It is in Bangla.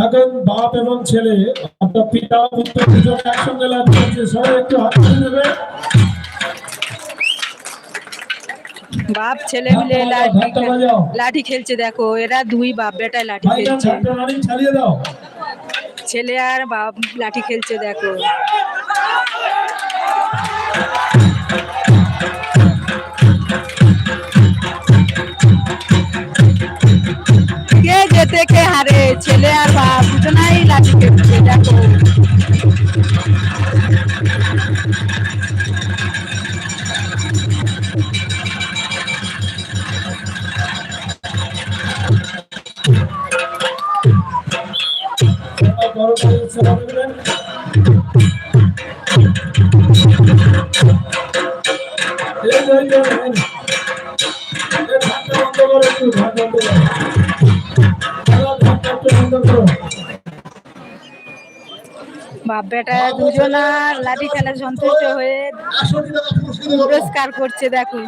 এখন বাপ এবং ছেলে অর্থাৎ পিতা পুত্র দুজন একসঙ্গে লাভ করছে, সবাই একটু হাত তুলে দেবে। বাপ ছেলে মিলে লাঠি খেলছে, দেখো এরা দুই বাপ বেটায় লাঠি খেলছে, চালিয়ে দাও। ছেলে আর বাপ লাঠি খেলছে দেখো। কে জেতে কে হারে, ছেলে আর বাপ দুজনাই লাঠি খেলছে দেখো। বাপ বেটা দুজনা লাঠি খেলা সন্তুষ্ট হয়ে পুরস্কার করছে দেখো।